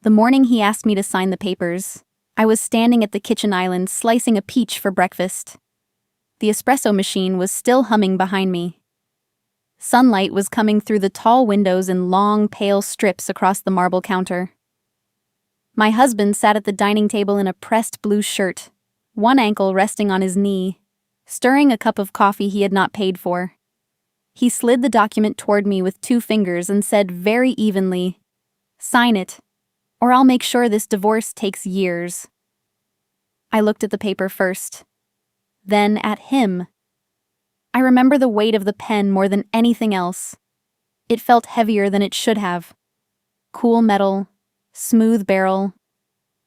The morning he asked me to sign the papers, I was standing at the kitchen island slicing a peach for breakfast. The espresso machine was still humming behind me. Sunlight was coming through the tall windows in long, pale strips across the marble counter. My husband sat at the dining table in a pressed blue shirt, one ankle resting on his knee, stirring a cup of coffee he had not paid for. He slid the document toward me with 2 fingers and said very evenly, "Sign it, or I'll make sure this divorce takes years." I looked at the paper first, then at him. I remember the weight of the pen more than anything else. It felt heavier than it should have. Cool metal, smooth barrel.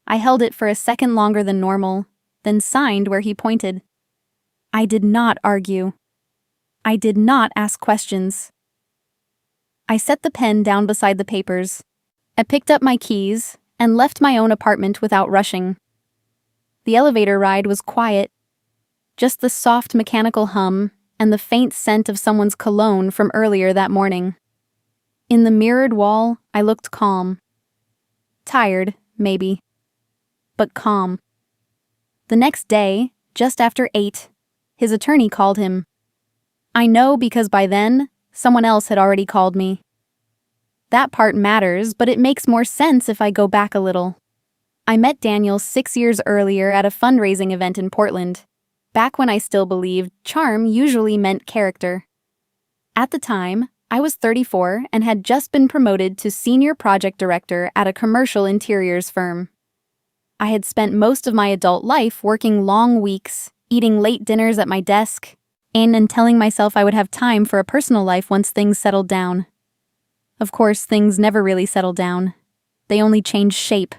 I held it for a second longer than normal, then signed where he pointed. I did not argue. I did not ask questions. I set the pen down beside the papers. I picked up my keys and left my own apartment without rushing. The elevator ride was quiet, just the soft mechanical hum and the faint scent of someone's cologne from earlier that morning. In the mirrored wall, I looked calm. Tired, maybe, but calm. The next day, just after 8, his attorney called him. I know because by then, someone else had already called me. That part matters, but it makes more sense if I go back a little. I met Daniel 6 years earlier at a fundraising event in Portland, back when I still believed charm usually meant character. At the time, I was 34 and had just been promoted to senior project director at a commercial interiors firm. I had spent most of my adult life working long weeks, eating late dinners at my desk, and telling myself I would have time for a personal life once things settled down. Of course, things never really settled down. They only changed shape.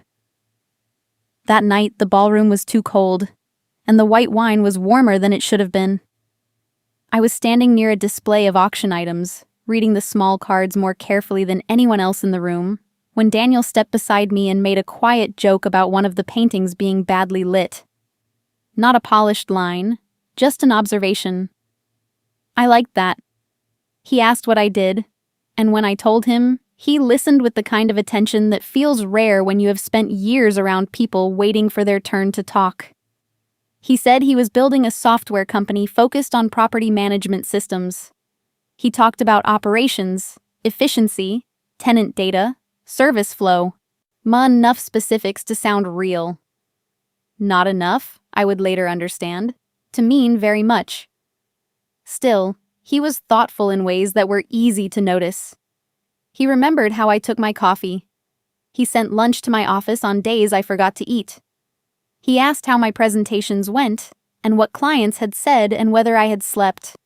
That night, the ballroom was too cold, and the white wine was warmer than it should have been. I was standing near a display of auction items, reading the small cards more carefully than anyone else in the room, when Daniel stepped beside me and made a quiet joke about one of the paintings being badly lit. Not a polished line, just an observation. I liked that. He asked what I did, and when I told him, he listened with the kind of attention that feels rare when you have spent years around people waiting for their turn to talk. He said he was building a software company focused on property management systems. He talked about operations, efficiency, tenant data, service flow. Enough specifics to sound real. Not enough, I would later understand, to mean very much. Still, he was thoughtful in ways that were easy to notice. He remembered how I took my coffee. He sent lunch to my office on days I forgot to eat. He asked how my presentations went, and what clients had said and whether I had slept.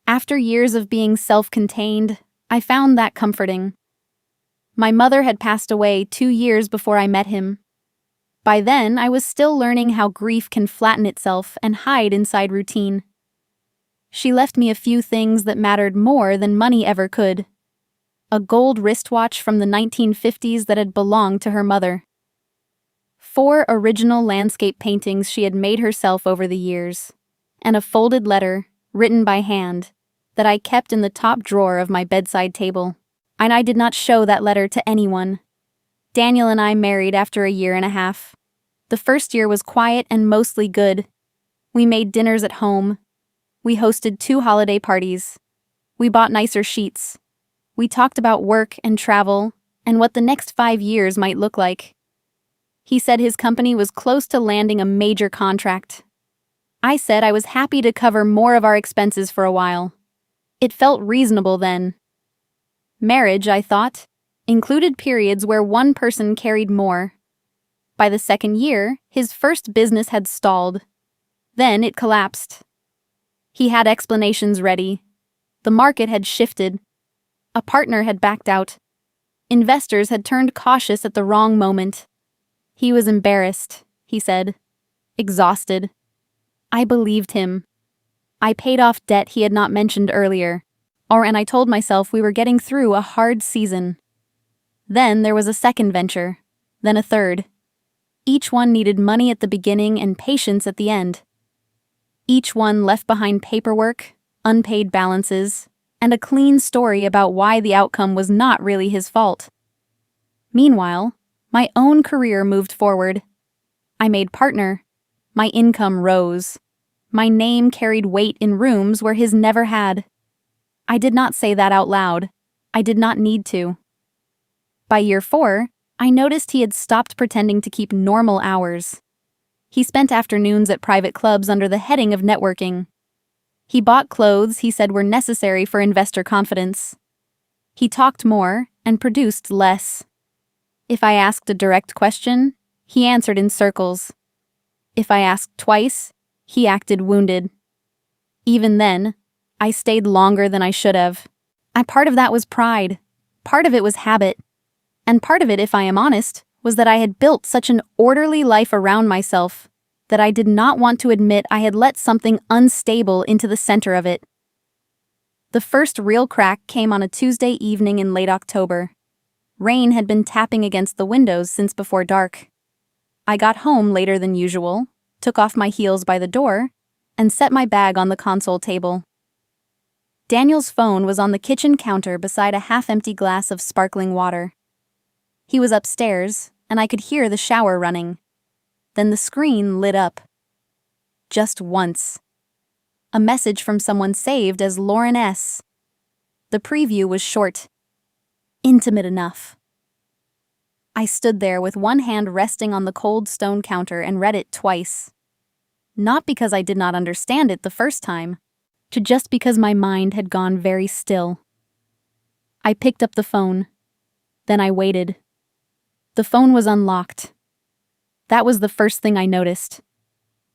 After years of being self-contained, I found that comforting. My mother had passed away 2 years before I met him. By then, I was still learning how grief can flatten itself and hide inside routine. She left me a few things that mattered more than money ever could. A gold wristwatch from the 1950s that had belonged to her mother. 4 original landscape paintings she had made herself over the years, and a folded letter, written by hand, that I kept in the top drawer of my bedside table. And I did not show that letter to anyone. Daniel and I married after a year and a half. The first year was quiet and mostly good. We made dinners at home. We hosted 2 holiday parties. We bought nicer sheets. We talked about work and travel and what the next 5 years might look like. He said his company was close to landing a major contract. I said I was happy to cover more of our expenses for a while. It felt reasonable then. Marriage, I thought, included periods where one person carried more. By the 2nd year, his first business had stalled. Then it collapsed. He had explanations ready. The market had shifted. A partner had backed out. Investors had turned cautious at the wrong moment. He was embarrassed, he said. Exhausted. I believed him. I paid off debt he had not mentioned earlier, and I told myself we were getting through a hard season. Then there was a second venture, then a third. Each one needed money at the beginning and patience at the end. Each one left behind paperwork, unpaid balances, and a clean story about why the outcome was not really his fault. Meanwhile, My own career moved forward. I made partner. My income rose. My name carried weight in rooms where his never had. I did not say that out loud. I did not need to. By year 4, I noticed he had stopped pretending to keep normal hours. He spent afternoons at private clubs under the heading of networking. He bought clothes he said were necessary for investor confidence. He talked more and produced less. If I asked a direct question, he answered in circles. If I asked twice, he acted wounded. Even then, I stayed longer than I should have. Part of that was pride. Part of it was habit. And part of it, if I am honest, was that I had built such an orderly life around myself that I did not want to admit I had let something unstable into the center of it. The first real crack came on a Tuesday evening in late October. Rain had been tapping against the windows since before dark. I got home later than usual, took off my heels by the door, and set my bag on the console table. Daniel's phone was on the kitchen counter beside a half-empty glass of sparkling water. He was upstairs, and I could hear the shower running. Then the screen lit up. Just once. A message from someone saved as Lauren S. The preview was short. Intimate enough. I stood there with one hand resting on the cold stone counter and read it twice. Not because I did not understand it the first time, just because my mind had gone very still. I picked up the phone. Then I waited. The phone was unlocked. That was the first thing I noticed.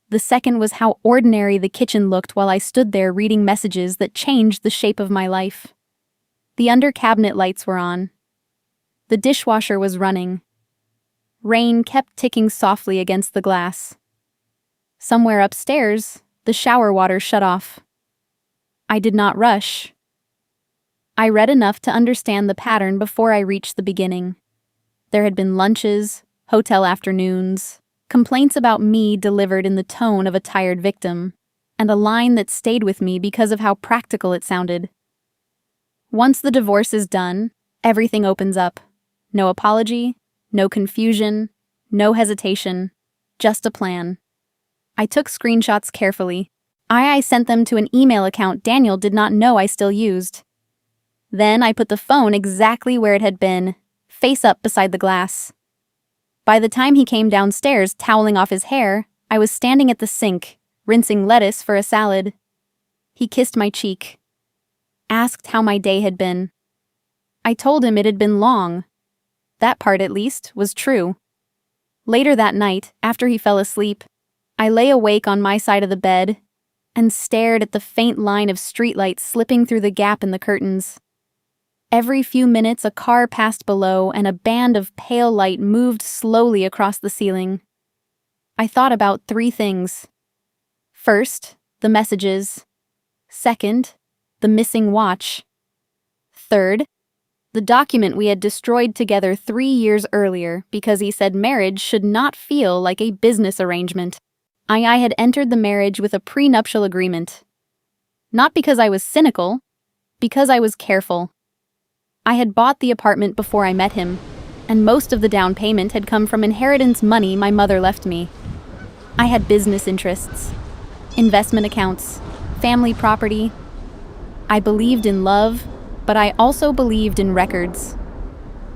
The second was how ordinary the kitchen looked while I stood there reading messages that changed the shape of my life. The under-cabinet lights were on. The dishwasher was running. Rain kept ticking softly against the glass. Somewhere upstairs, the shower water shut off. I did not rush. I read enough to understand the pattern before I reached the beginning. There had been lunches, hotel afternoons, complaints about me delivered in the tone of a tired victim, and a line that stayed with me because of how practical it sounded. Once the divorce is done, everything opens up. No apology, no confusion, no hesitation, just a plan. I took screenshots carefully. I sent them to an email account Daniel did not know I still used. Then I put the phone exactly where it had been, face up beside the glass. By the time he came downstairs toweling off his hair, I was standing at the sink, rinsing lettuce for a salad. He kissed my cheek. Asked how my day had been. I told him it had been long. That part, at least, was true. Later that night, after he fell asleep, I lay awake on my side of the bed and stared at the faint line of streetlights slipping through the gap in the curtains. Every few minutes a car passed below and a band of pale light moved slowly across the ceiling. I thought about 3 things. First, the messages. Second, the missing watch. Third, the document we had destroyed together 3 years earlier because he said marriage should not feel like a business arrangement. I had entered the marriage with a prenuptial agreement. Not because I was cynical, because I was careful. I had bought the apartment before I met him, and most of the down payment had come from inheritance money my mother left me. I had business interests, investment accounts, family property. I believed in love, but I also believed in records.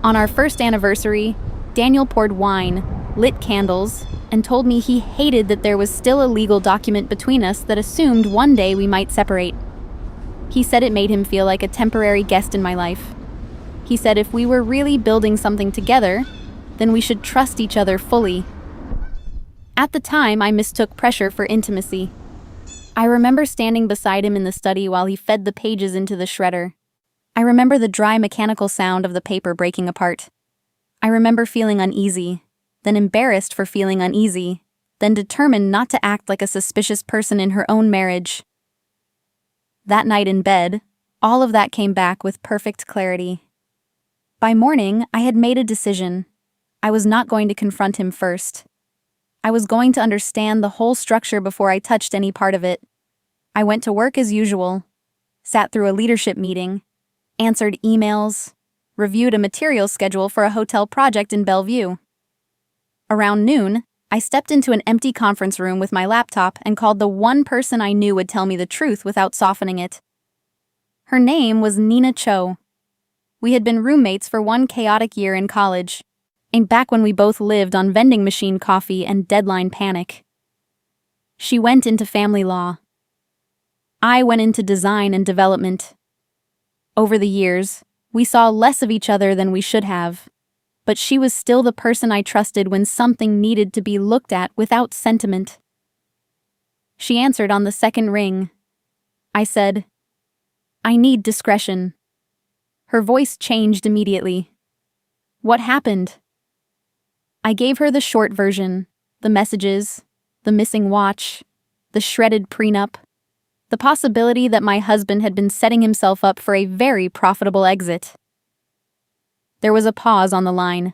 On our first anniversary, Daniel poured wine, lit candles, and told me he hated that there was still a legal document between us that assumed one day we might separate. He said it made him feel like a temporary guest in my life. He said if we were really building something together, then we should trust each other fully. At the time, I mistook pressure for intimacy. I remember standing beside him in the study while he fed the pages into the shredder. I remember the dry mechanical sound of the paper breaking apart. I remember feeling uneasy, then embarrassed for feeling uneasy, then determined not to act like a suspicious person in her own marriage. That night in bed, all of that came back with perfect clarity. By morning, I had made a decision. I was not going to confront him first. I was going to understand the whole structure before I touched any part of it. I went to work as usual, sat through a leadership meeting, answered emails, reviewed a materials schedule for a hotel project in Bellevue. Around noon, I stepped into an empty conference room with my laptop and called the one person I knew would tell me the truth without softening it. Her name was Nina Cho. We had been roommates for one chaotic year in college, and back when we both lived on vending machine coffee and deadline panic. She went into family law. I went into design and development. Over the years, we saw less of each other than we should have, but she was still the person I trusted when something needed to be looked at without sentiment. She answered on the second ring. I said, "I need discretion." Her voice changed immediately. "What happened?" I gave her the short version, the messages, the missing watch, the shredded prenup, the possibility that my husband had been setting himself up for a very profitable exit. There was a pause on the line.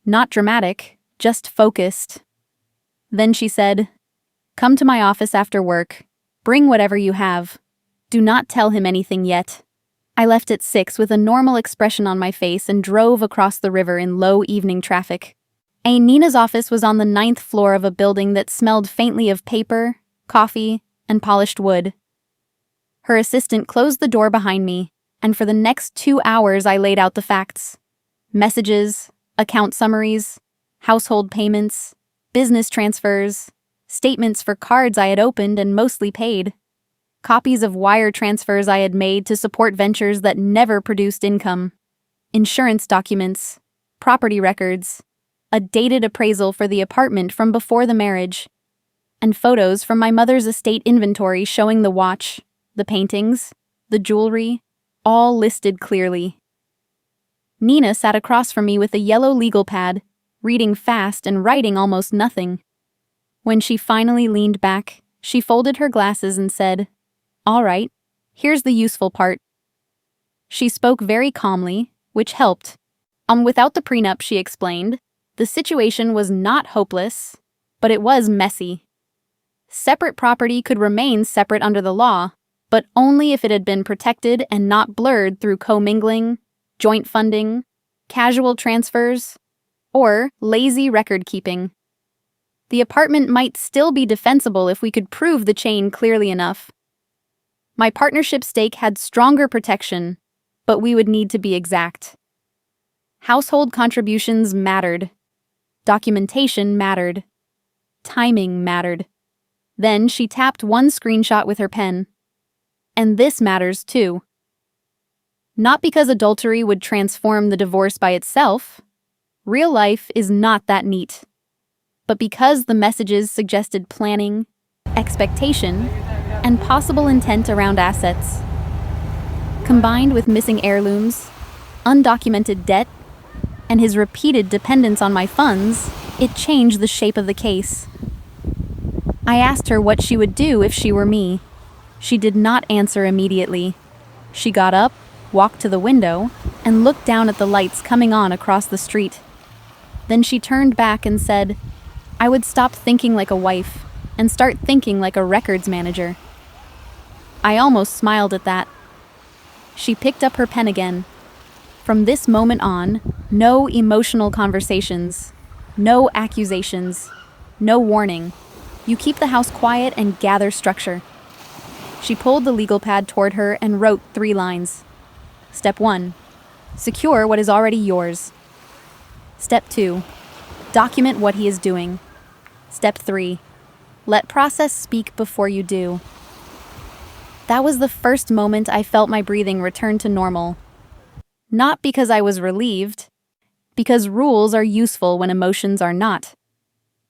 Not dramatic, just focused. Then she said, "Come to my office after work. Bring whatever you have. Do not tell him anything yet." I left at 6 with a normal expression on my face and drove across the river in low evening traffic. Nina's office was on the 9th floor of a building that smelled faintly of paper, coffee, and polished wood. Her assistant closed the door behind me, and for the next 2 hours I laid out the facts. Messages, account summaries, household payments, business transfers, statements for cards I had opened and mostly paid, copies of wire transfers I had made to support ventures that never produced income, insurance documents, property records, a dated appraisal for the apartment from before the marriage, and photos from my mother's estate inventory showing the watch, the paintings, the jewelry, all listed clearly. Nina sat across from me with a yellow legal pad, reading fast and writing almost nothing. When she finally leaned back, she folded her glasses and said, "All right, here's the useful part." She spoke very calmly, which helped. Without the prenup, she explained, the situation was not hopeless, but it was messy. Separate property could remain separate under the law, but only if it had been protected and not blurred through commingling, joint funding, casual transfers, or lazy record-keeping. The apartment might still be defensible if we could prove the chain clearly enough. My partnership stake had stronger protection, but we would need to be exact. Household contributions mattered. Documentation mattered. Timing mattered. Then she tapped one screenshot with her pen. And this matters too. Not because adultery would transform the divorce by itself. Real life is not that neat. But because the messages suggested planning, expectation, and possible intent around assets. Combined with missing heirlooms, undocumented debt, and his repeated dependence on my funds, it changed the shape of the case. I asked her what she would do if she were me. She did not answer immediately. She got up, walked to the window, and looked down at the lights coming on across the street. Then she turned back and said, "I would stop thinking like a wife and start thinking like a records manager." I almost smiled at that. She picked up her pen again. From this moment on, no emotional conversations, no accusations, no warning. You keep the house quiet and gather structure. She pulled the legal pad toward her and wrote 3 lines. Step 1. Secure what is already yours. Step 2. Document what he is doing. Step 3. Let process speak before you do. That was the first moment I felt my breathing return to normal. Not because I was relieved, because rules are useful when emotions are not.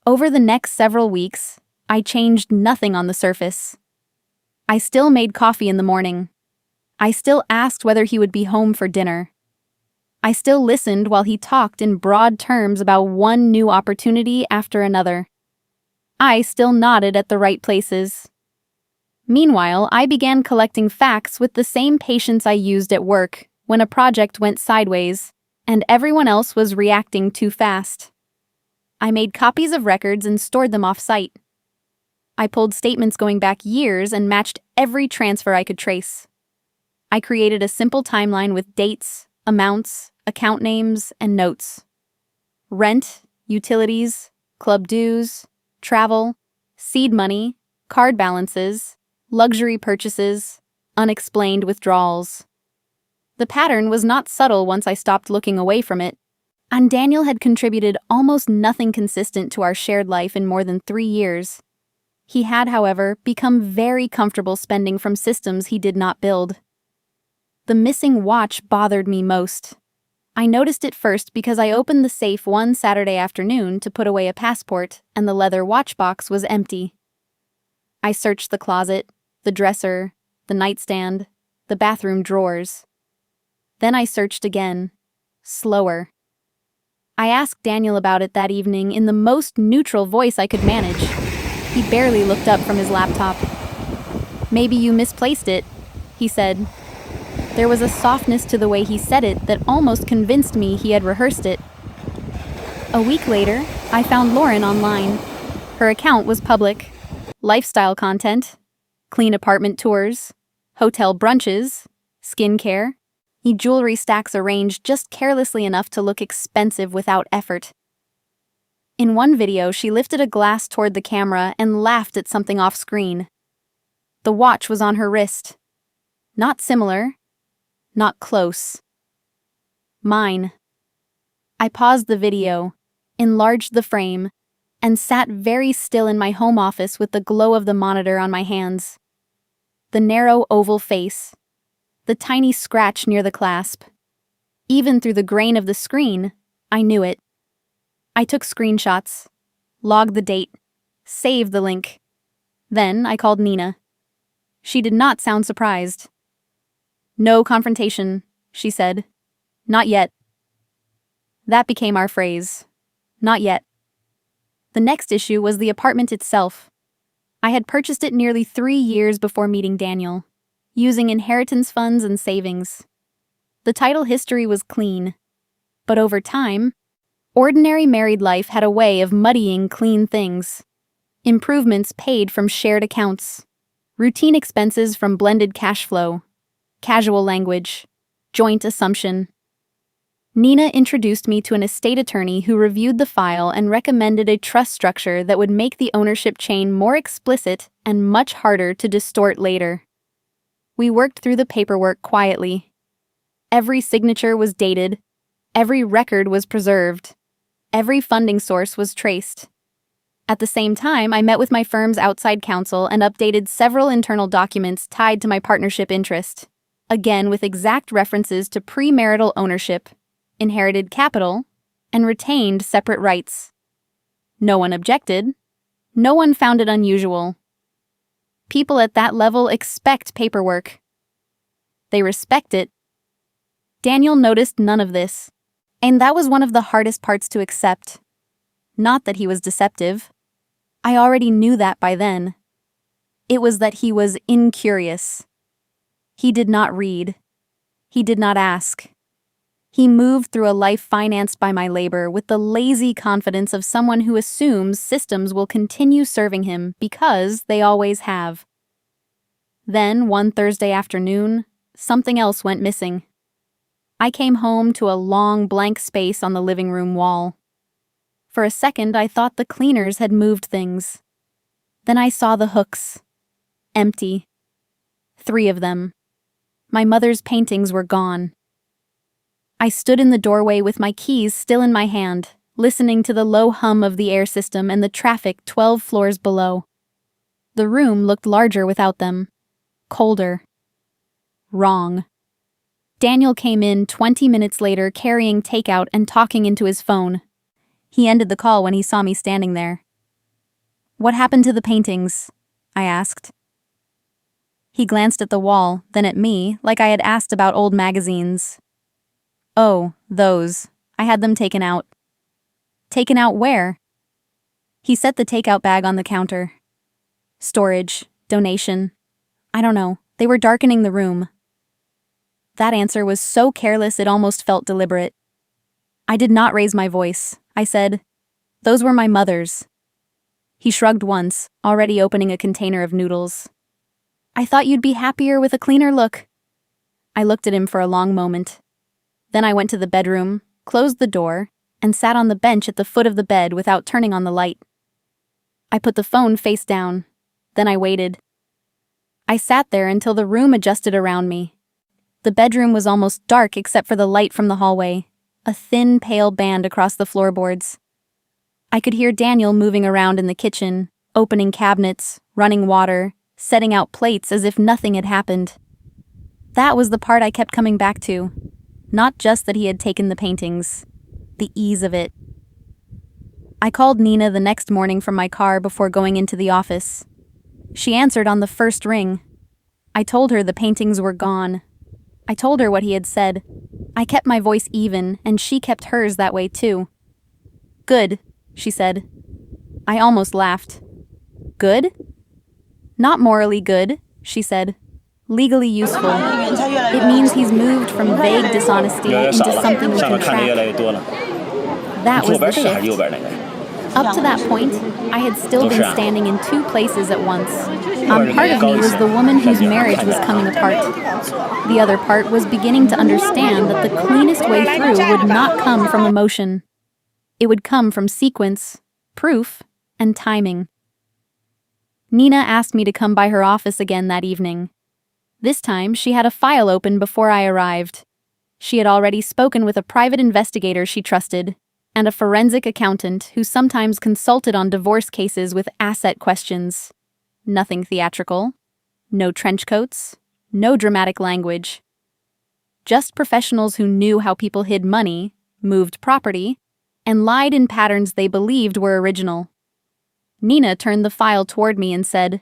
Over the next several weeks, I changed nothing on the surface. I still made coffee in the morning. I still asked whether he would be home for dinner. I still listened while he talked in broad terms about one new opportunity after another. I still nodded at the right places. Meanwhile, I began collecting facts with the same patience I used at work when a project went sideways and everyone else was reacting too fast. I made copies of records and stored them off-site. I pulled statements going back years and matched every transfer I could trace. I created a simple timeline with dates, amounts, account names, and notes. Rent, utilities, club dues, travel, seed money, card balances, luxury purchases, unexplained withdrawals. The pattern was not subtle once I stopped looking away from it, and Daniel had contributed almost nothing consistent to our shared life in more than 3 years. He had, however, become very comfortable spending from systems he did not build. The missing watch bothered me most. I noticed it first because I opened the safe one Saturday afternoon to put away a passport, and the leather watch box was empty. I searched the closet, the dresser, the nightstand, the bathroom drawers. Then I searched again, slower. I asked Daniel about it that evening in the most neutral voice I could manage. He barely looked up from his laptop. "Maybe you misplaced it," he said. There was a softness to the way he said it that almost convinced me he had rehearsed it. A week later, I found Lauren online. Her account was public. Lifestyle content, clean apartment tours, hotel brunches, skincare, jewelry stacks arranged just carelessly enough to look expensive without effort. In one video, she lifted a glass toward the camera and laughed at something off-screen. The watch was on her wrist. Not similar. Not close. Mine. I paused the video, enlarged the frame, and sat very still in my home office with the glow of the monitor on my hands. The narrow oval face. The tiny scratch near the clasp. Even through the grain of the screen, I knew it. I took screenshots, logged the date, saved the link. Then I called Nina. She did not sound surprised. "No confrontation," she said. "Not yet." That became our phrase. Not yet. The next issue was the apartment itself. I had purchased it nearly 3 years before meeting Daniel, using inheritance funds and savings. The title history was clean. But over time, ordinary married life had a way of muddying clean things. Improvements paid from shared accounts. Routine expenses from blended cash flow. Casual language. Joint assumption. Nina introduced me to an estate attorney who reviewed the file and recommended a trust structure that would make the ownership chain more explicit and much harder to distort later. We worked through the paperwork quietly. Every signature was dated. Every record was preserved. Every funding source was traced. At the same time, I met with my firm's outside counsel and updated several internal documents tied to my partnership interest, again with exact references to premarital ownership, inherited capital, and retained separate rights. No one objected. No one found it unusual. People at that level expect paperwork. They respect it. Daniel noticed none of this, and that was one of the hardest parts to accept. Not that he was deceptive. I already knew that by then. It was that he was incurious. He did not read. He did not ask. He moved through a life financed by my labor with the lazy confidence of someone who assumes systems will continue serving him because they always have. Then, one Thursday afternoon, something else went missing. I came home to a long blank space on the living room wall. For a second, I thought the cleaners had moved things. Then I saw the hooks. Empty. 3 of them. My mother's paintings were gone. I stood in the doorway with my keys still in my hand, listening to the low hum of the air system and the traffic 12 floors below. The room looked larger without them. Colder. Wrong. Daniel came in 20 minutes later carrying takeout and talking into his phone. He ended the call when he saw me standing there. "What happened to the paintings?" I asked. He glanced at the wall, then at me, like I had asked about old magazines. "Oh, those. I had them taken out." "Taken out where?" He set the takeout bag on the counter. "Storage. Donation. I don't know. They were darkening the room." That answer was so careless it almost felt deliberate. I did not raise my voice. I said, "Those were my mother's." He shrugged once, already opening a container of noodles. "I thought you'd be happier with a cleaner look." I looked at him for a long moment. Then I went to the bedroom, closed the door, and sat on the bench at the foot of the bed without turning on the light. I put the phone face down. Then I waited. I sat there until the room adjusted around me. The bedroom was almost dark except for the light from the hallway, a thin, pale band across the floorboards. I could hear Daniel moving around in the kitchen, opening cabinets, running water, setting out plates as if nothing had happened. That was the part I kept coming back to. Not just that he had taken the paintings. The ease of it. I called Nina the next morning from my car before going into the office. She answered on the first ring. I told her the paintings were gone. I told her what he had said. I kept my voice even, and she kept hers that way too. Good, she said. I almost laughed. Good? Not morally good, she said. Legally useful. It means he's moved from vague dishonesty into something we can track. That was the shift. Up to that point, I had still been standing in two places at once. Part of me was the woman whose marriage was coming apart. The other part was beginning to understand that the cleanest way through would not come from emotion. It would come from sequence, proof, and timing. Nina asked me to come by her office again that evening. This time, she had a file open before I arrived. She had already spoken with a private investigator she trusted, and a forensic accountant who sometimes consulted on divorce cases with asset questions. Nothing theatrical. No trench coats. No dramatic language. Just professionals who knew how people hid money, moved property, and lied in patterns they believed were original. Nina turned the file toward me and said,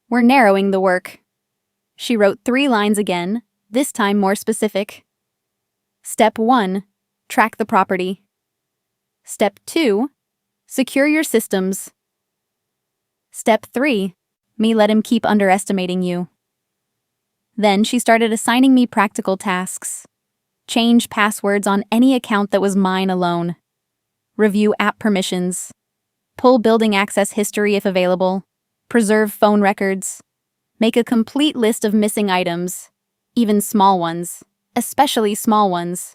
"We're narrowing the work." She wrote 3 lines again, this time more specific. Step 1, track the property. Step 2, secure your systems. Step 3, me let him keep underestimating you. Then she started assigning me practical tasks. Change passwords on any account that was mine alone. Review app permissions. Pull building access history if available. Preserve phone records. Make a complete list of missing items, even small ones, especially small ones.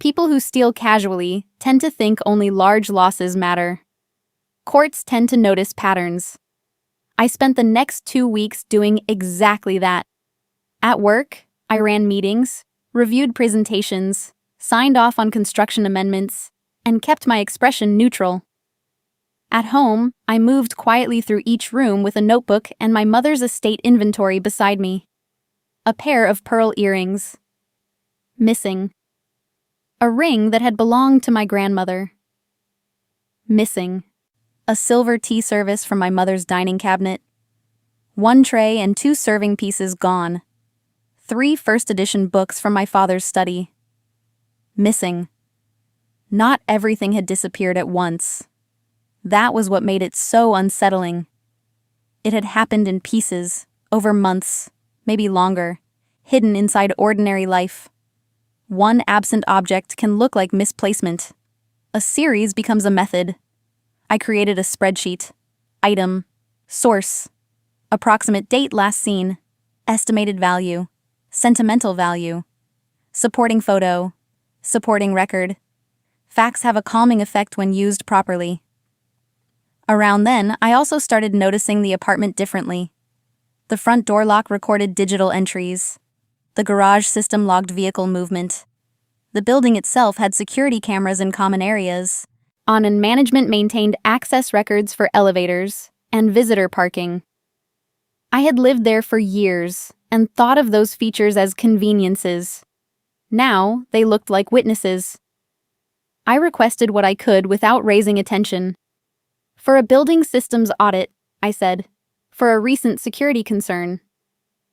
People who steal casually tend to think only large losses matter. Courts tend to notice patterns. I spent the next 2 weeks doing exactly that. At work, I ran meetings, reviewed presentations, signed off on construction amendments, and kept my expression neutral. At home, I moved quietly through each room with a notebook and my mother's estate inventory beside me. A pair of pearl earrings. Missing. A ring that had belonged to my grandmother. Missing. A silver tea service from my mother's dining cabinet. 1 tray and 2 serving pieces gone. 3 first edition books from my father's study. Missing. Not everything had disappeared at once. That was what made it so unsettling. It had happened in pieces, over months, maybe longer, hidden inside ordinary life. One absent object can look like misplacement. A series becomes a method. I created a spreadsheet. Item. Source. Approximate date last seen. Estimated value. Sentimental value. Supporting photo. Supporting record. Facts have a calming effect when used properly. Around then, I also started noticing the apartment differently. The front door lock recorded digital entries. The garage system logged vehicle movement. The building itself had security cameras in common areas. And management maintained access records for elevators and visitor parking. I had lived there for years and thought of those features as conveniences. Now, they looked like witnesses. I requested what I could without raising attention. For a building systems audit, I said. For a recent security concern.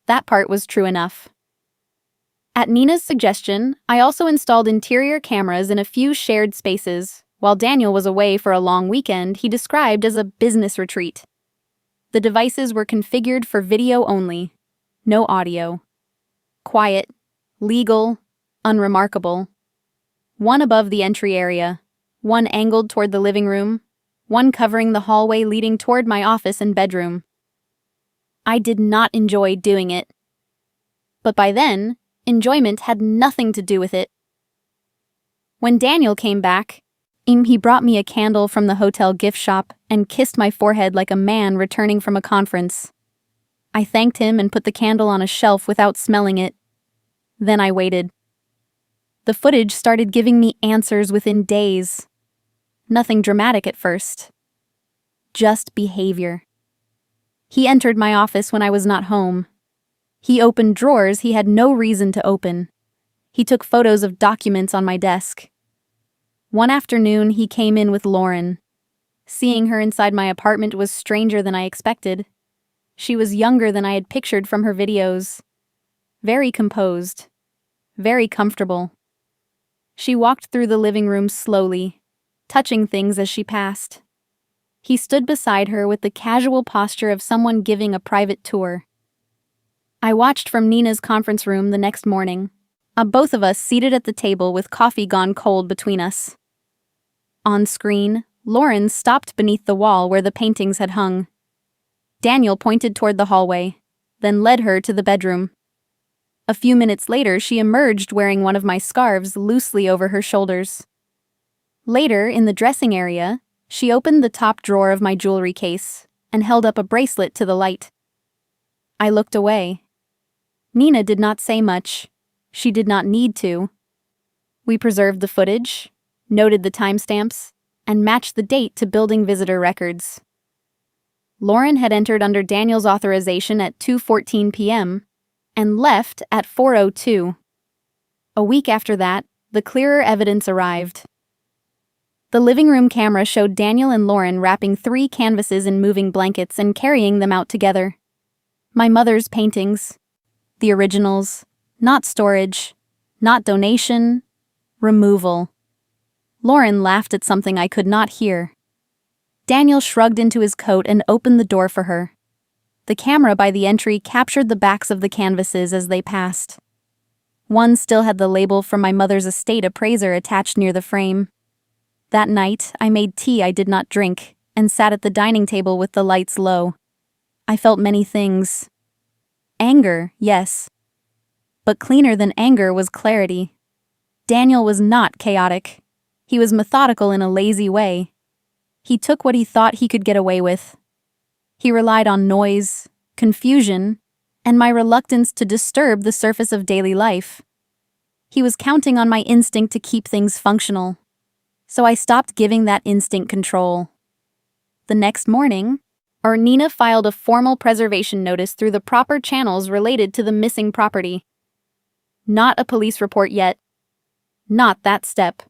That part was true enough. At Nina's suggestion, I also installed interior cameras in a few shared spaces. While Daniel was away for a long weekend he described as a business retreat. The devices were configured for video only. No audio. Quiet. Legal. Unremarkable. 1 above the entry area. 1 angled toward the living room. 1 covering the hallway leading toward my office and bedroom. I did not enjoy doing it. But by then, enjoyment had nothing to do with it. When Daniel came back, He brought me a candle from the hotel gift shop and kissed my forehead like a man returning from a conference. I thanked him and put the candle on a shelf without smelling it. Then I waited. The footage started giving me answers within days. Nothing dramatic at first. Just behavior. He entered my office when I was not home. He opened drawers he had no reason to open. He took photos of documents on my desk. One afternoon, he came in with Lauren. Seeing her inside my apartment was stranger than I expected. She was younger than I had pictured from her videos. Very composed. Very comfortable. She walked through the living room slowly, touching things as she passed. He stood beside her with the casual posture of someone giving a private tour. I watched from Nina's conference room the next morning, both of us seated at the table with coffee gone cold between us. On screen, Lauren stopped beneath the wall where the paintings had hung. Daniel pointed toward the hallway, then led her to the bedroom. A few minutes later, she emerged wearing one of my scarves loosely over her shoulders. Later, in the dressing area, she opened the top drawer of my jewelry case and held up a bracelet to the light. I looked away. Nina did not say much. She did not need to. We preserved the footage, noted the timestamps, and matched the date to building visitor records. Lauren had entered under Daniel's authorization at 2:14 p.m. and left at 4:02. A week after that, the clearer evidence arrived. The living room camera showed Daniel and Lauren wrapping 3 canvases in moving blankets and carrying them out together. My mother's paintings. The originals. Not storage. Not donation. Removal. Lauren laughed at something I could not hear. Daniel shrugged into his coat and opened the door for her. The camera by the entry captured the backs of the canvases as they passed. One still had the label from my mother's estate appraiser attached near the frame. That night, I made tea I did not drink and sat at the dining table with the lights low. I felt many things. Anger, yes. But cleaner than anger was clarity. Daniel was not chaotic. He was methodical in a lazy way. He took what he thought he could get away with. He relied on noise, confusion, and my reluctance to disturb the surface of daily life. He was counting on my instinct to keep things functional. So I stopped giving that instinct control. The next morning, Nina filed a formal preservation notice through the proper channels related to the missing property. Not a police report yet. Not that step.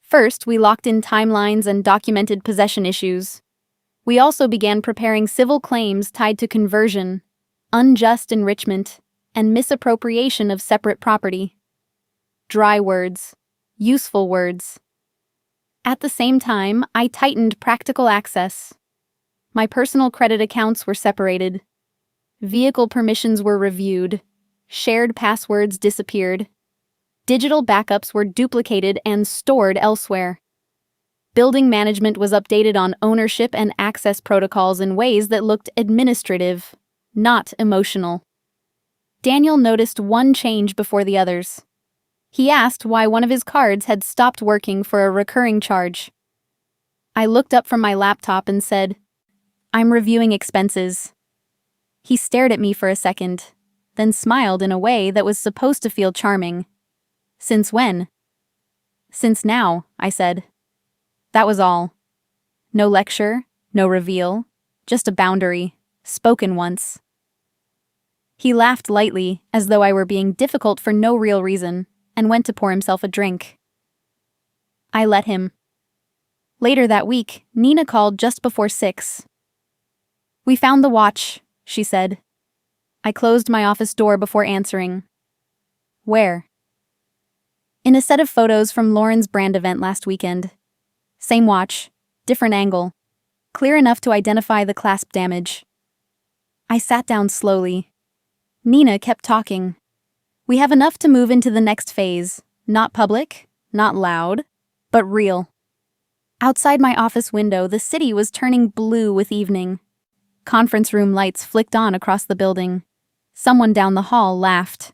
First, we locked in timelines and documented possession issues. We also began preparing civil claims tied to conversion, unjust enrichment, and misappropriation of separate property. Dry words, useful words. At the same time, I tightened practical access. My personal credit accounts were separated. Vehicle permissions were reviewed. Shared passwords disappeared. Digital backups were duplicated and stored elsewhere. Building management was updated on ownership and access protocols in ways that looked administrative, not emotional. Daniel noticed one change before the others. He asked why one of his cards had stopped working for a recurring charge. I looked up from my laptop and said, "I'm reviewing expenses." He stared at me for a second, then smiled in a way that was supposed to feel charming. "Since when?" "Since now," I said. That was all. No lecture, no reveal, just a boundary, spoken once. He laughed lightly, as though I were being difficult for no real reason, and went to pour himself a drink. I let him. Later that week, Nina called just before 6. "We found the watch," she said. I closed my office door before answering. "Where?" "In a set of photos from Lauren's brand event last weekend. Same watch, different angle, clear enough to identify the clasp damage." I sat down slowly. Nina kept talking. "We have enough to move into the next phase. Not public, not loud, but real." Outside my office window, the city was turning blue with evening. Conference room lights flicked on across the building. Someone down the hall laughed.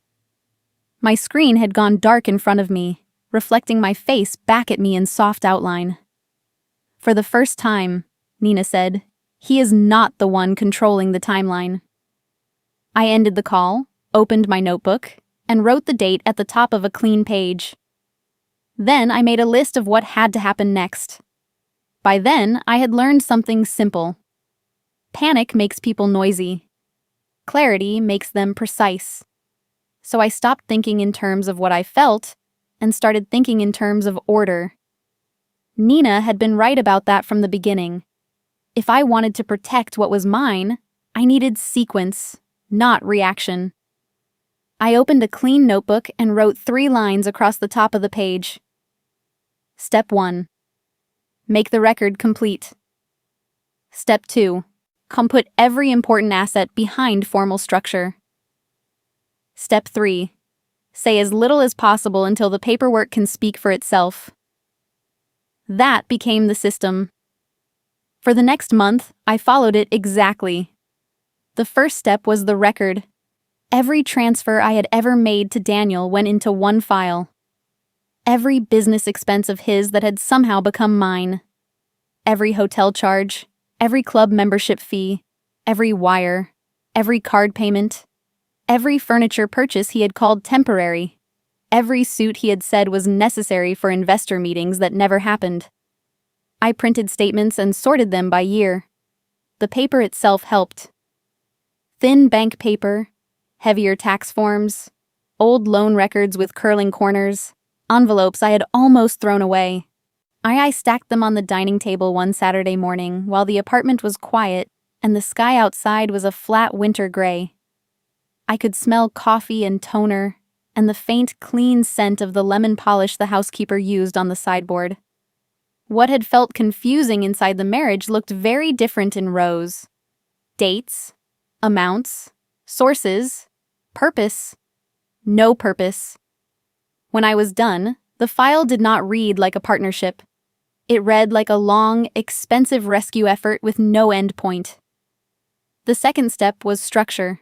My screen had gone dark in front of me, reflecting my face back at me in soft outline. For the first time, Nina said, he is not the one controlling the timeline. I ended the call, opened my notebook, and wrote the date at the top of a clean page. Then I made a list of what had to happen next. By then, I had learned something simple. Panic makes people noisy. Clarity makes them precise. So I stopped thinking in terms of what I felt and started thinking in terms of order. Nina had been right about that from the beginning. If I wanted to protect what was mine, I needed sequence, not reaction. I opened a clean notebook and wrote 3 lines across the top of the page. Step 1. Make the record complete. Step 2. Put every important asset behind formal structure. Step 3. Say as little as possible until the paperwork can speak for itself. That became the system. For the next month, I followed it exactly. The first step was the record. Every transfer I had ever made to Daniel went into one file. Every business expense of his that had somehow become mine. Every hotel charge, every club membership fee, every wire, every card payment, every furniture purchase he had called temporary, every suit he had said was necessary for investor meetings that never happened. I printed statements and sorted them by year. The paper itself helped. Thin bank paper, heavier tax forms, old loan records with curling corners, envelopes I had almost thrown away. I stacked them on the dining table one Saturday morning while the apartment was quiet and the sky outside was a flat winter gray. I could smell coffee and toner and the faint, clean scent of the lemon polish the housekeeper used on the sideboard. What had felt confusing inside the marriage looked very different in rows. Dates, amounts, sources, purpose, no purpose. When I was done, the file did not read like a partnership. It read like a long, expensive rescue effort with no end point. The second step was structure.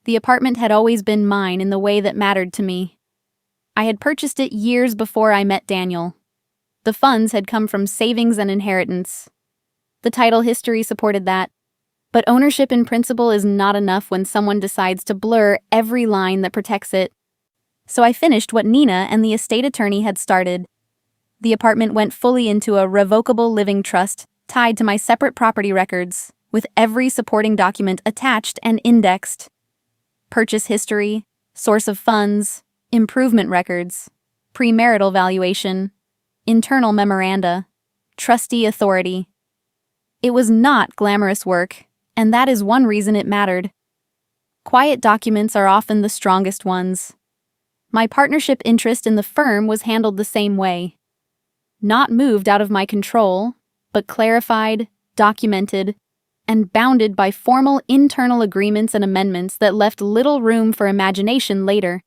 The apartment had always been mine in the way that mattered to me. I had purchased it years before I met Daniel. The funds had come from savings and inheritance. The title history supported that. But ownership in principle is not enough when someone decides to blur every line that protects it. So I finished what Nina and the estate attorney had started. The apartment went fully into a revocable living trust tied to my separate property records, with every supporting document attached and indexed. Purchase history, source of funds, improvement records, premarital valuation, internal memoranda, trustee authority. It was not glamorous work, and that is one reason it mattered. Quiet documents are often the strongest ones. My partnership interest in the firm was handled the same way. Not moved out of my control, but clarified, documented, and bounded by formal internal agreements and amendments that left little room for imagination later.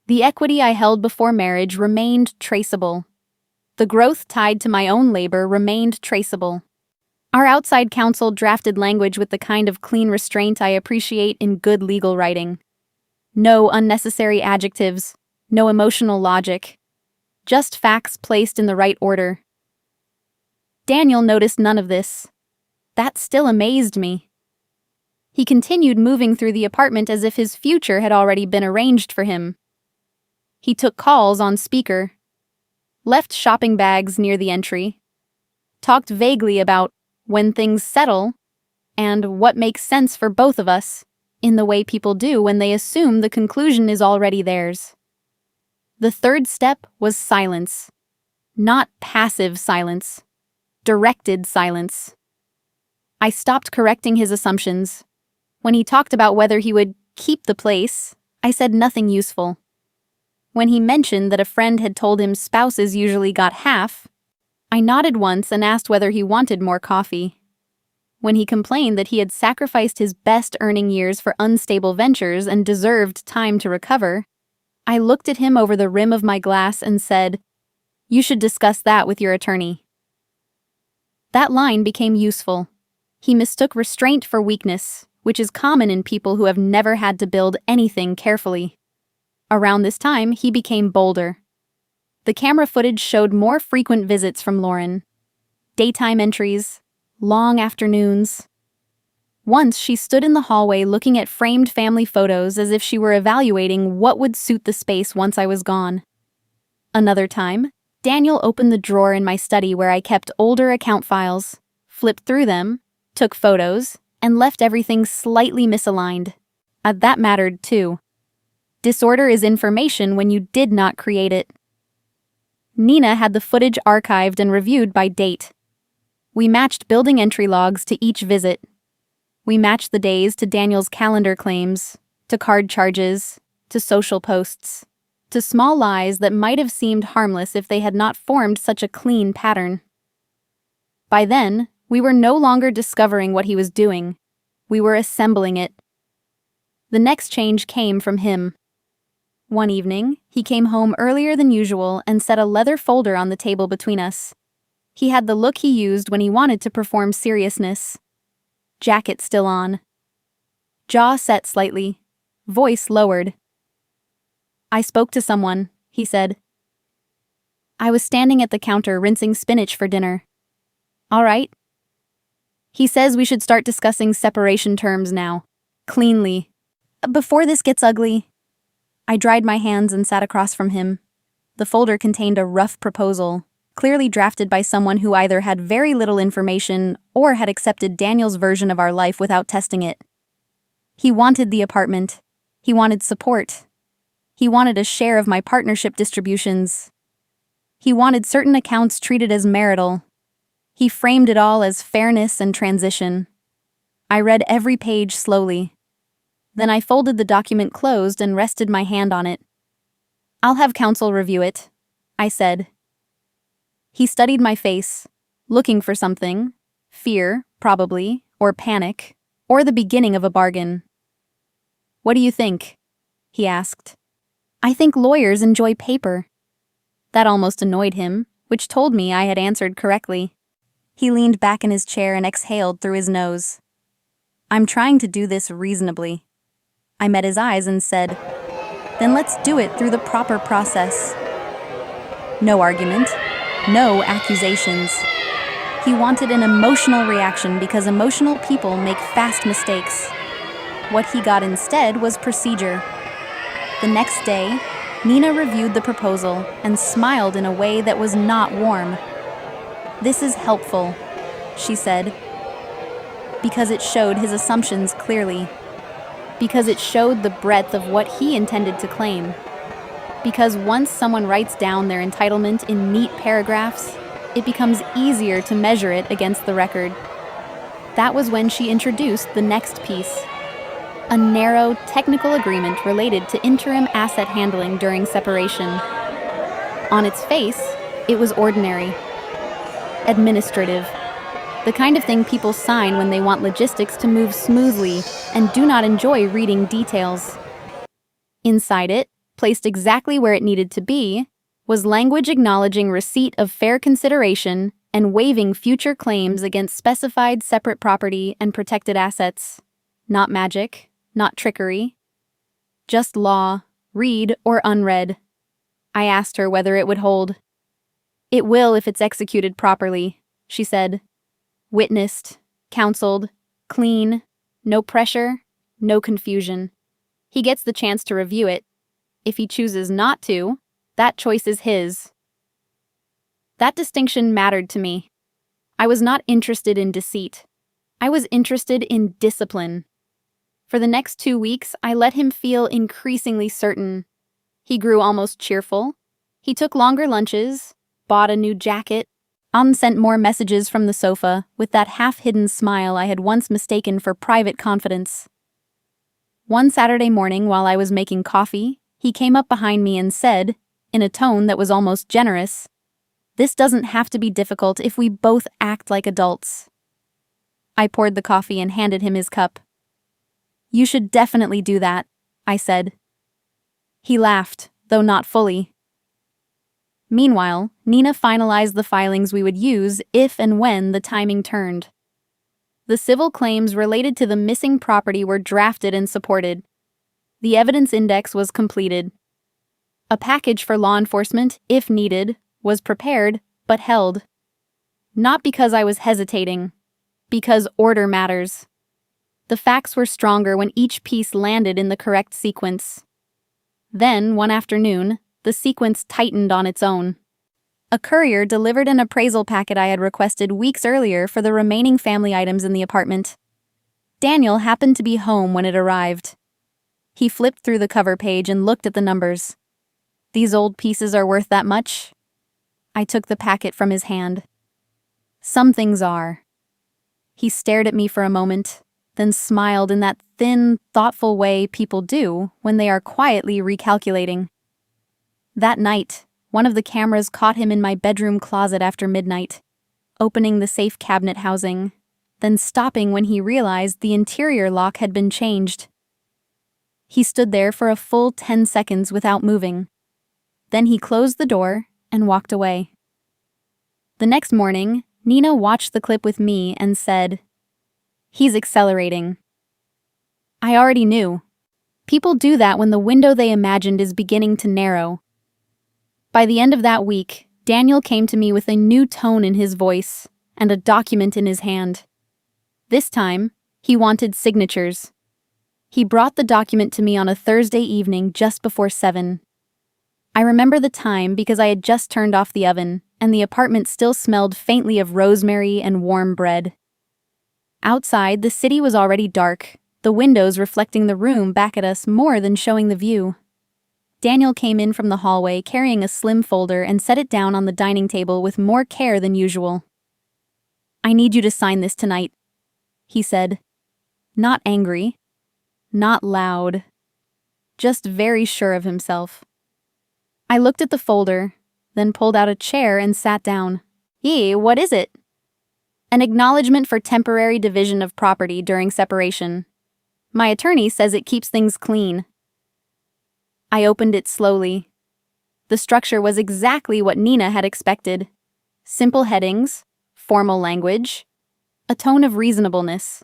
The equity I held before marriage remained traceable. The growth tied to my own labor remained traceable. Our outside counsel drafted language with the kind of clean restraint I appreciate in good legal writing. No unnecessary adjectives, no emotional logic. Just facts placed in the right order. Daniel noticed none of this. That still amazed me. He continued moving through the apartment as if his future had already been arranged for him. He took calls on speaker, left shopping bags near the entry, talked vaguely about when things settle and what makes sense for both of us, in the way people do when they assume the conclusion is already theirs. The third step was silence. Not passive silence. Directed silence. I stopped correcting his assumptions. When he talked about whether he would keep the place, I said nothing useful. When he mentioned that a friend had told him spouses usually got half, I nodded once and asked whether he wanted more coffee. When he complained that he had sacrificed his best earning years for unstable ventures and deserved time to recover, I looked at him over the rim of my glass and said, "You should discuss that with your attorney." That line became useful. He mistook restraint for weakness, which is common in people who have never had to build anything carefully. Around this time, he became bolder. The camera footage showed more frequent visits from Lauren. Daytime entries, long afternoons. Once she stood in the hallway looking at framed family photos as if she were evaluating what would suit the space once I was gone. Another time, Daniel opened the drawer in my study where I kept older account files, flipped through them, took photos, and left everything slightly misaligned. That mattered too. Disorder is information when you did not create it. Nina had the footage archived and reviewed by date. We matched building entry logs to each visit. We matched the days to Daniel's calendar claims, to card charges, to social posts, to small lies that might have seemed harmless if they had not formed such a clean pattern. By then, we were no longer discovering what he was doing. We were assembling it. The next change came from him. One evening, he came home earlier than usual and set a leather folder on the table between us. He had the look he used when he wanted to perform seriousness. Jacket still on. Jaw set slightly. Voice lowered. "I spoke to someone," he said. I was standing at the counter rinsing spinach for dinner. "All right." "He says we should start discussing separation terms now. Cleanly. Before this gets ugly." I dried my hands and sat across from him. The folder contained a rough proposal, clearly drafted by someone who either had very little information or had accepted Daniel's version of our life without testing it. He wanted the apartment. He wanted support. He wanted a share of my partnership distributions. He wanted certain accounts treated as marital. He framed it all as fairness and transition. I read every page slowly. Then I folded the document closed and rested my hand on it. "I'll have counsel review it," I said. He studied my face, looking for something. Fear, probably, or panic, or the beginning of a bargain. "What do you think?" he asked. "I think lawyers enjoy paper." That almost annoyed him, which told me I had answered correctly. He leaned back in his chair and exhaled through his nose. "I'm trying to do this reasonably." I met his eyes and said, "Then let's do it through the proper process." No argument, no accusations. He wanted an emotional reaction because emotional people make fast mistakes. What he got instead was procedure. The next day, Nina reviewed the proposal and smiled in a way that was not warm. "This is helpful," she said, because it showed his assumptions clearly. Because it showed the breadth of what he intended to claim. Because once someone writes down their entitlement in neat paragraphs, it becomes easier to measure it against the record. That was when she introduced the next piece. A narrow, technical agreement related to interim asset handling during separation. On its face, it was ordinary. Administrative. The kind of thing people sign when they want logistics to move smoothly and do not enjoy reading details. Inside it, placed exactly where it needed to be, was language acknowledging receipt of fair consideration and waiving future claims against specified separate property and protected assets. Not magic, not trickery. Just law, read or unread. I asked her whether it would hold. "It will if it's executed properly," she said. "Witnessed, counseled, clean, no pressure, no confusion. He gets the chance to review it. If he chooses not to, that choice is his." That distinction mattered to me. I was not interested in deceit. I was interested in discipline. For the next 2 weeks, I let him feel increasingly certain. He grew almost cheerful. He took longer lunches, bought a new jacket, sent more messages from the sofa with that half-hidden smile I had once mistaken for private confidence. One Saturday morning while I was making coffee, he came up behind me and said, in a tone that was almost generous, "This doesn't have to be difficult if we both act like adults." I poured the coffee and handed him his cup. "You should definitely do that," I said. He laughed, though not fully. Meanwhile, Nina finalized the filings we would use if and when the timing turned. The civil claims related to the missing property were drafted and supported. The evidence index was completed. A package for law enforcement, if needed, was prepared, but held. Not because I was hesitating, because order matters. The facts were stronger when each piece landed in the correct sequence. Then, one afternoon, the sequence tightened on its own. A courier delivered an appraisal packet I had requested weeks earlier for the remaining family items in the apartment. Daniel happened to be home when it arrived. He flipped through the cover page and looked at the numbers. "These old pieces are worth that much?" I took the packet from his hand. "Some things are." He stared at me for a moment, then smiled in that thin, thoughtful way people do when they are quietly recalculating. That night, one of the cameras caught him in my bedroom closet after midnight, opening the safe cabinet housing, then stopping when he realized the interior lock had been changed. He stood there for a full 10 seconds without moving. Then he closed the door and walked away. The next morning, Nina watched the clip with me and said, "He's accelerating." I already knew. People do that when the window they imagined is beginning to narrow. By the end of that week, Daniel came to me with a new tone in his voice and a document in his hand. This time, he wanted signatures. He brought the document to me on a Thursday evening just before 7. I remember the time because I had just turned off the oven, and the apartment still smelled faintly of rosemary and warm bread. Outside, the city was already dark, the windows reflecting the room back at us more than showing the view. Daniel came in from the hallway carrying a slim folder and set it down on the dining table with more care than usual. "I need you to sign this tonight," he said. Not angry, not loud, just very sure of himself. I looked at the folder, then pulled out a chair and sat down. What is it?" "An acknowledgement for temporary division of property during separation. My attorney says it keeps things clean." I opened it slowly. The structure was exactly what Nina had expected. Simple headings, formal language, a tone of reasonableness.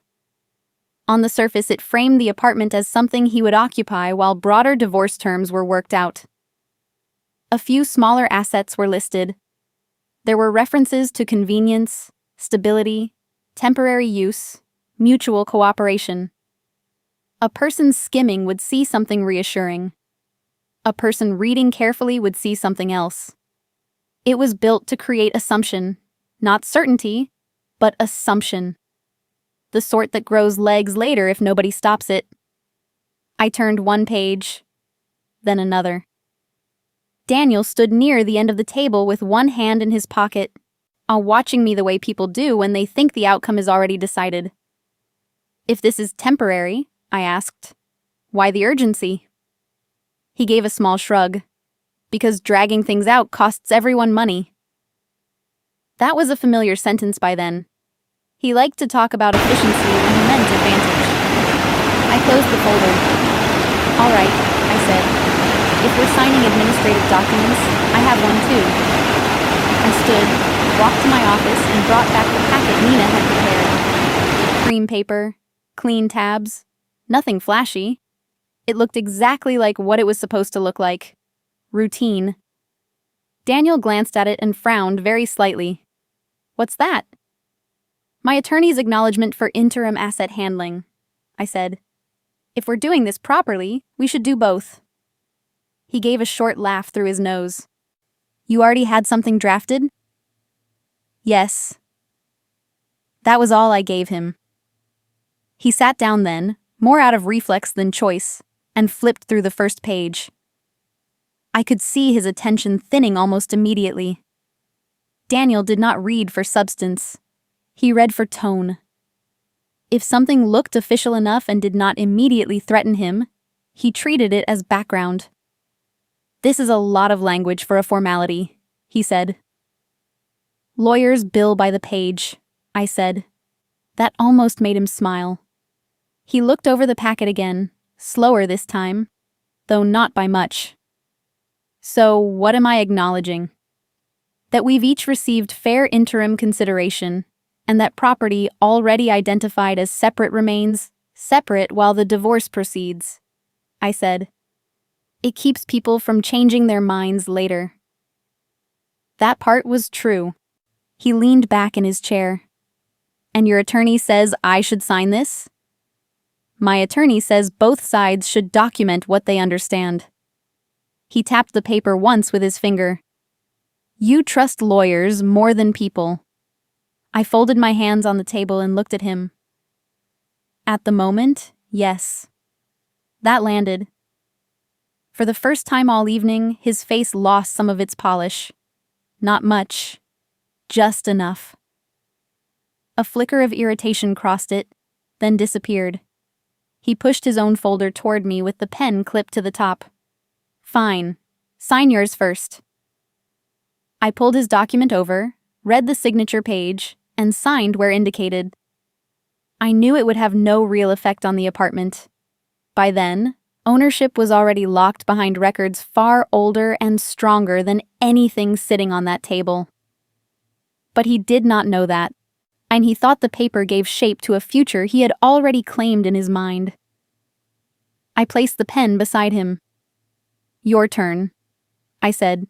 On the surface, it framed the apartment as something he would occupy while broader divorce terms were worked out. A few smaller assets were listed. There were references to convenience, stability, temporary use, mutual cooperation. A person skimming would see something reassuring. A person reading carefully would see something else. It was built to create assumption, not certainty, but assumption. The sort that grows legs later if nobody stops it. I turned one page, then another. Daniel stood near the end of the table with one hand in his pocket, watching me the way people do when they think the outcome is already decided. "If this is temporary," I asked, "why the urgency?" He gave a small shrug. "Because dragging things out costs everyone money." That was a familiar sentence by then. He liked to talk about efficiency when he meant advantage. I closed the folder. "All right," I said. "If we're signing administrative documents, I have one too." I stood, walked to my office, and brought back the packet Nina had prepared. Cream paper, clean tabs, nothing flashy. It looked exactly like what it was supposed to look like. Routine. Daniel glanced at it and frowned very slightly. "What's that?" "My attorney's acknowledgement for interim asset handling," I said. "If we're doing this properly, we should do both." He gave a short laugh through his nose. "You already had something drafted?" "Yes." That was all I gave him. He sat down then, more out of reflex than choice, and flipped through the first page. I could see his attention thinning almost immediately. Daniel did not read for substance. He read for tone. If something looked official enough and did not immediately threaten him, he treated it as background. "This is a lot of language for a formality," he said. "Lawyers bill by the page," I said. That almost made him smile. He looked over the packet again, slower this time, though not by much. "So, what am I acknowledging?" "That we've each received fair interim consideration, and that property already identified as separate remains separate while the divorce proceeds," I said. It keeps people from changing their minds later. That part was true. He leaned back in his chair. And your attorney says I should sign this? My attorney says both sides should document what they understand. He tapped the paper once with his finger. You trust lawyers more than people. I folded my hands on the table and looked at him. At the moment, yes. That landed. For the first time all evening, his face lost some of its polish. Not much. Just enough. A flicker of irritation crossed it, then disappeared. He pushed his own folder toward me with the pen clipped to the top. Fine. Sign yours first. I pulled his document over, read the signature page, and signed where indicated. I knew it would have no real effect on the apartment. By then, ownership was already locked behind records far older and stronger than anything sitting on that table. But he did not know that, and he thought the paper gave shape to a future he had already claimed in his mind. I placed the pen beside him. Your turn, I said.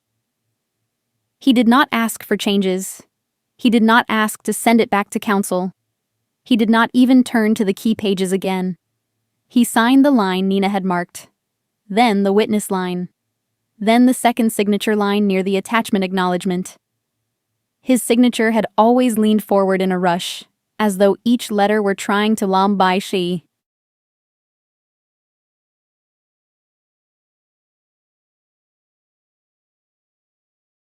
He did not ask for changes. He did not ask to send it back to counsel. He did not even turn to the key pages again. He signed the line Nina had marked, then the witness line, then the second signature line near the attachment acknowledgement. His signature had always leaned forward in a rush, as though each letter were trying to lambai shi.